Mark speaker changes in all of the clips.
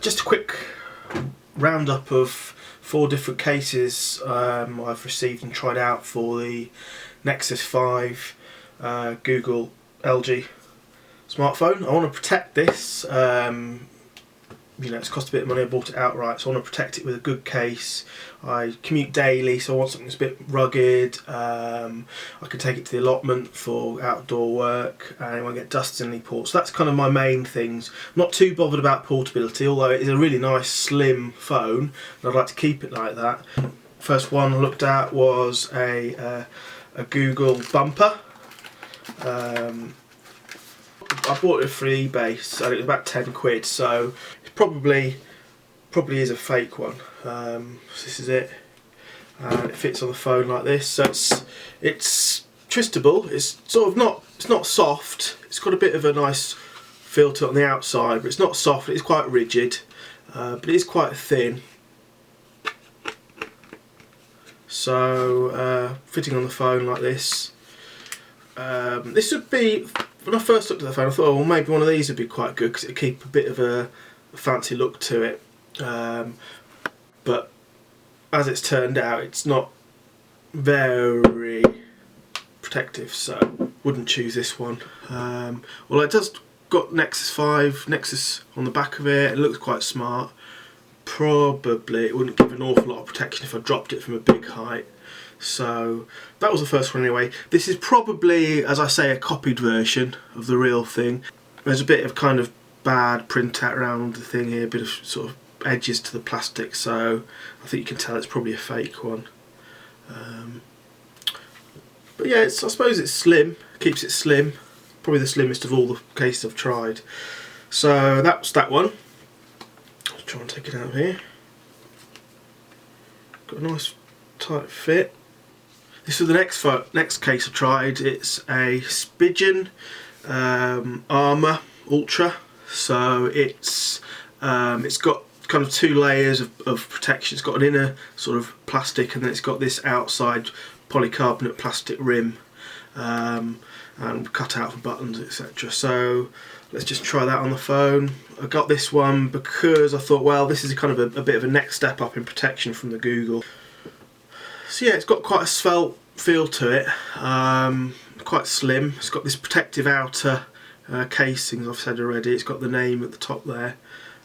Speaker 1: just a quick roundup of 4 different cases I've received and tried out for the Nexus 5 Google LG smartphone. I want to protect this. You know, it's cost a bit of money. I bought it outright, so I want to protect it with a good case. I commute daily, so I want something that's a bit rugged. I can take it to the allotment for outdoor work, and I won't get dust in any ports. So that's kind of my main things. I'm not too bothered about portability, although it is a really nice slim phone, and I'd like to keep it like that. First one I looked at was a Goggle Bumper. I bought it for eBay, so it was about 10 quid, so it probably is a fake one. So this is it, and it fits on the phone like this. So it's twistable. It's sort of not, it's not soft. It's got a bit of a nice feel to it on the outside, but it's not soft. It's quite rigid, but it is quite thin. So fitting on the phone like this. This would be, when I first looked at the phone I thought, oh, well, maybe one of these would be quite good because it would keep a bit of a fancy look to it, but as it's turned out it's not very protective, so wouldn't choose this one. Well, it does got Nexus on the back of it. It looks quite smart. Probably it wouldn't give an awful lot of protection if I dropped it from a big height. So that was the first one anyway. This is probably, as I say, a copied version of the real thing. There's a bit of kind of bad printout around the thing here, a bit of sort of edges to the plastic, so I think you can tell it's probably a fake one. But yeah, I suppose it's slim, keeps it slim. Probably the slimmest of all the cases I've tried. So that's that one. I'll try and take it out of here. Got a nice tight fit. This is the next case I tried. It's a Spigen Armour Ultra. So it's got kind of 2 layers of protection. It's got an inner sort of plastic, and then it's got this outside polycarbonate plastic rim, and cut out for buttons, etc. So let's just try that on the phone. I got this one because I thought, well, this is kind of a bit of a next step up in protection from the Google. So yeah, it's got quite a svelte feel to it, quite slim. It's got this protective outer casing, as I've said already. It's got the name at the top there,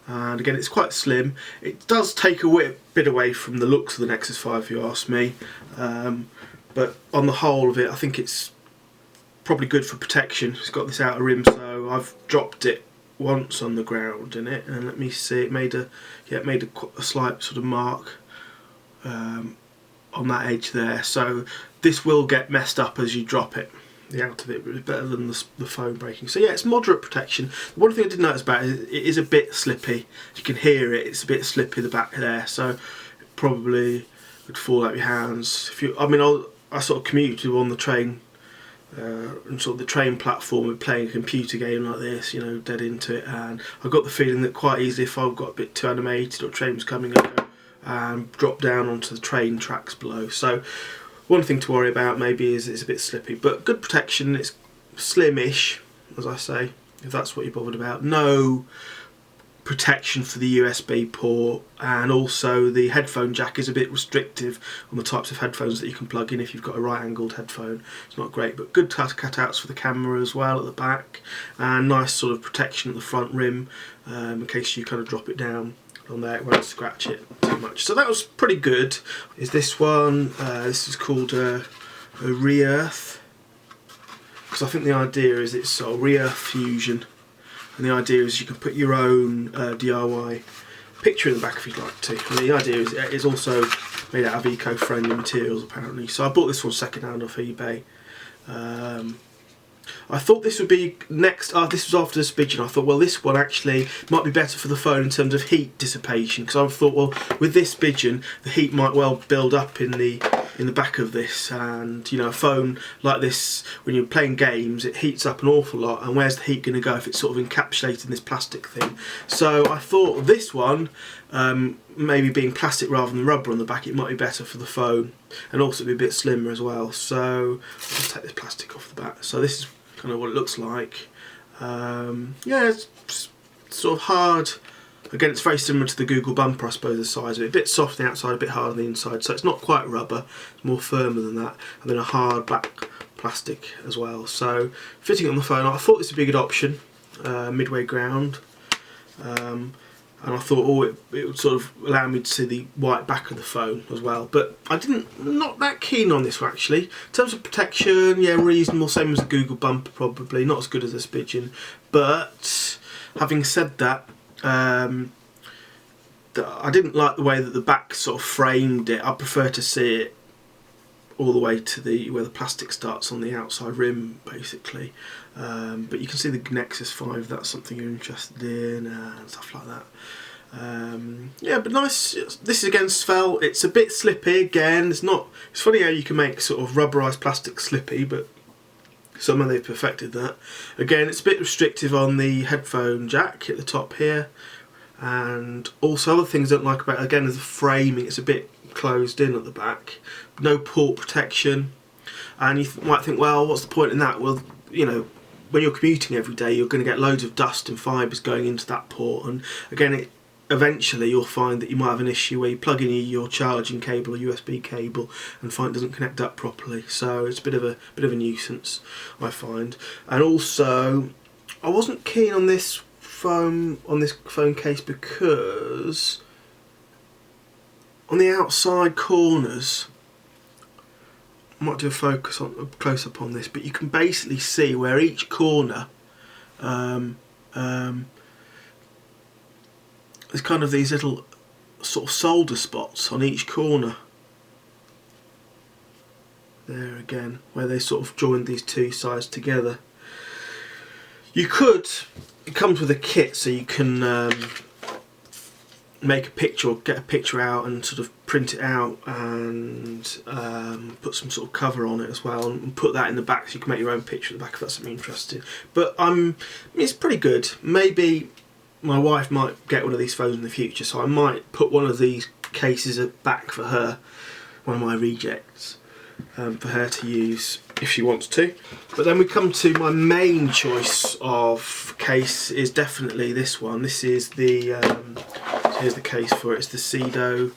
Speaker 1: and again it's quite slim. It does take a bit away from the looks of the Nexus 5 if you ask me, but on the whole of it I think it's probably good for protection. It's got this outer rim, so I've dropped it once on the ground in it, and let me see, it made a slight sort of mark on that edge there, so this will get messed up as you drop it, the out of it, but it's better than the phone breaking. So yeah, it's moderate protection. The one thing I did notice about it is a bit slippy. You can hear it, it's a bit slippy the back there, so it probably would fall out of your hands. I sort of commuted on the train, and sort of the train platform with playing a computer game like this, you know, dead into it, and I got the feeling that quite easily if I got a bit too animated or a train was coming up, and drop down onto the train tracks below. So one thing to worry about maybe is it's a bit slippy, but good protection. It's slim-ish, as I say, if that's what you're bothered about. No protection for the USB port, and also the headphone jack is a bit restrictive on the types of headphones that you can plug in if you've got a right angled headphone. It's not great, but good cutouts for the camera as well at the back, and nice sort of protection at the front rim, in case you kind of drop it down on there, it won't scratch it too much. So that was pretty good. Is this one, this is called a Rearth, because I think the idea is it's sort of Rearth Fusion, and the idea is you can put your own DIY picture in the back if you'd like to. And the idea is it's also made out of eco-friendly materials apparently. So I bought this one second hand off eBay. I thought this would be next. This was after the Spigen. I thought, well, this one actually might be better for the phone in terms of heat dissipation, because I thought, well, with this Spigen, the heat might well build up in the back of this, and you know, a phone like this, when you're playing games, it heats up an awful lot, and where's the heat going to go if it's sort of encapsulated in this plastic thing? So I thought this one, maybe being plastic rather than rubber on the back, it might be better for the phone, and also be a bit slimmer as well. So I'll just take this plastic off the back. So this is kind of what it looks like. Yeah, it's sort of hard Again, it's very similar to the Goggle Bumper, I suppose, the size of it. A bit soft on the outside, a bit hard on the inside, so it's not quite rubber, it's more firmer than that. And then a hard black plastic as well. So fitting on the phone, I thought this would be a good option, midway ground. And I thought, oh, it would sort of allow me to see the white back of the phone as well. But I not that keen on this one, actually. In terms of protection, yeah, reasonable, same as the Goggle Bumper probably, not as good as the Spigen. But having said that, I didn't like the way that the back sort of framed it. I prefer to see it all the way to where the plastic starts on the outside rim, basically. But you can see the Nexus 5, that's something you're interested in, and stuff like that. Yeah, but nice. This is again Svel. It's a bit slippy again. It's funny how you can make sort of rubberized plastic slippy, but somehow they've perfected that. Again, it's a bit restrictive on the headphone jack at the top here, and also other things I don't like about it, again, is the framing. It's a bit closed in at the back, no port protection, and you might think, well, what's the point in that? Well, you know, when you're commuting every day, you're going to get loads of dust and fibres going into that port, and again, eventually you'll find that you might have an issue where you plug in your charging cable or USB cable and find it doesn't connect up properly. So it's a bit of a nuisance, I find. And also, I wasn't keen on this phone case because on the outside corners, I might do a close up on this, but you can basically see where each corner there's kind of these little sort of solder spots on each corner. There again, where they sort of joined these two sides together. It comes with a kit, so you can make a picture or get a picture out and sort of print it out and put some sort of cover on it as well, and put that in the back so you can make your own picture at the back if that's something interesting. But it's pretty good. Maybe my wife might get one of these phones in the future, so I might put one of these cases back for her, one of my rejects, for her to use if she wants to. But then we come to my main choice of case is definitely this one. This is the here's the case for it. It's the Seidio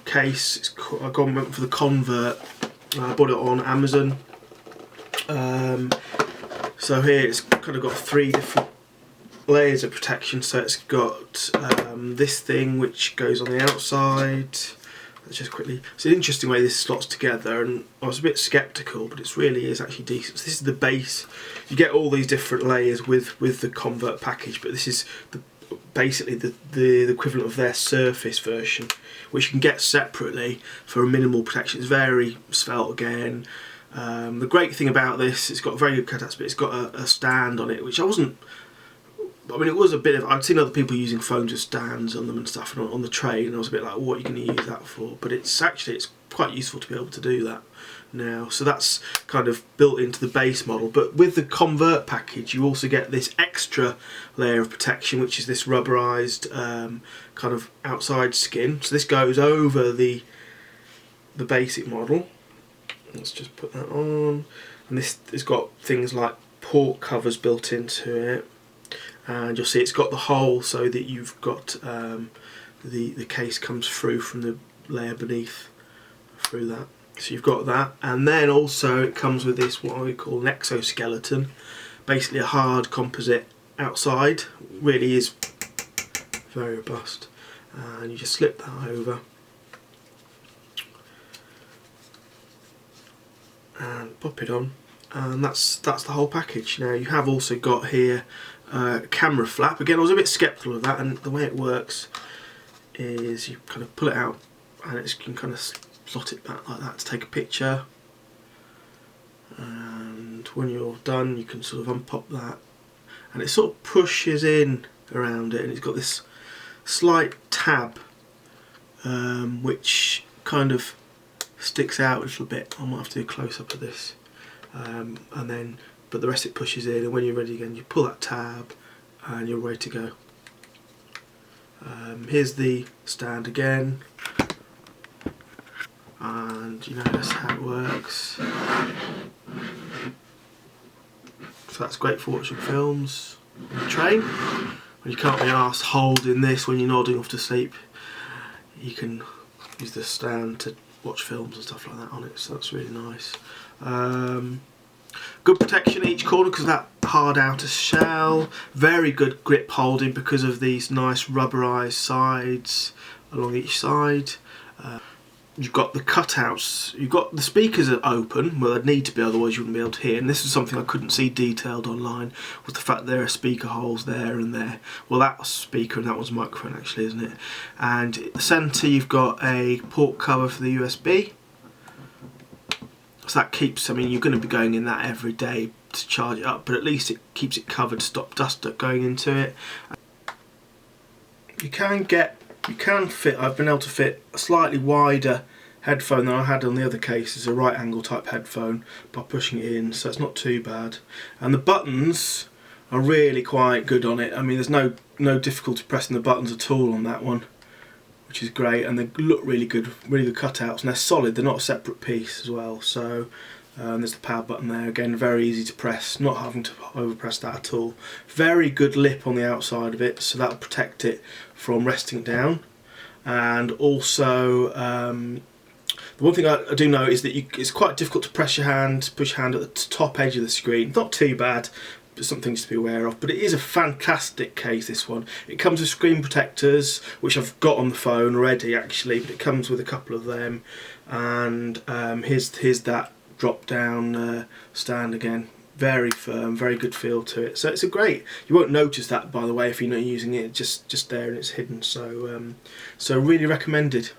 Speaker 1: case. I went for the Convert. I bought it on Amazon. So here it's kind of got 3 different layers of protection. So it's got this thing which goes on the outside. Let's just quickly. It's an interesting way this slots together, and I was a bit sceptical, but it really is actually decent. So this is the base. You get all these different layers with the Convert package, but this is basically the equivalent of their Surface version, which you can get separately for a minimal protection. It's very svelte again. The great thing about this, it's got very good cutouts, but it's got a stand on it, which it was a bit of, I'd seen other people using phones with stands on them and stuff, and on the train, and I was a bit like, what are you going to use that for? But it's quite useful to be able to do that now. So that's kind of built into the base model. But with the Convert package, you also get this extra layer of protection, which is this rubberized kind of outside skin. So this goes over the basic model. Let's just put that on, and this has got things like port covers built into it, and you'll see it's got the hole so that you've got the case comes through from the layer beneath through that. So you've got that, and then also it comes with this what we call an exoskeleton, basically a hard composite outside. Really is very robust, and you just slip that over and pop it on, and that's the whole package. Now you have also got here a camera flap. Again, I was a bit sceptical of that, and the way it works is you kind of pull it out and you can kind of slot it back like that to take a picture, and when you're done you can sort of unpop that, and it sort of pushes in around it, and it's got this slight tab which kind of sticks out a little bit. I might have to do a close up of this, but the rest it pushes in, and when you're ready again you pull that tab and you're ready to go. Here's the stand again, and you know that's how it works. So that's great for watching films on the train. when you can't be arsed holding this when you're nodding off to sleep, you can use the stand to watch films and stuff like that on it, so that's really nice. Good protection at each corner because of that hard outer shell. Very good grip holding because of these nice rubberized sides along each side. You've got the cutouts, you've got the speakers are open, well they'd need to be, otherwise you wouldn't be able to hear, and this is something I couldn't see detailed online, was the fact there are speaker holes there and there. Well, that was speaker and that was microphone actually, isn't it? And at the centre you've got a port cover for the USB, so that keeps, I mean you're going to be going in that every day to charge it up, but at least it keeps it covered, stop dust going into it. You can fit, I've been able to fit a slightly wider headphone than I had on the other cases, a right angle type headphone, by pushing it in, so it's not too bad. And the buttons are really quite good on it. I mean there's no difficulty pressing the buttons at all on that one, which is great, and they look really good cutouts, and they're solid, they're not a separate piece as well. So there's the power button there, again very easy to press, not having to overpress that at all. Very good lip on the outside of it, so that'll protect it from resting down. And also the one thing I do know is that it's quite difficult to push your hand at the top edge of the screen. Not too bad, but some things to be aware of. But it is a fantastic case, this one. It comes with screen protectors, which I've got on the phone already actually, but it comes with a couple of them. And here's that drop down stand again. Very firm, very good feel to it. So it's a great, you won't notice that by the way if you're not using it, just there and it's hidden. So so really recommended.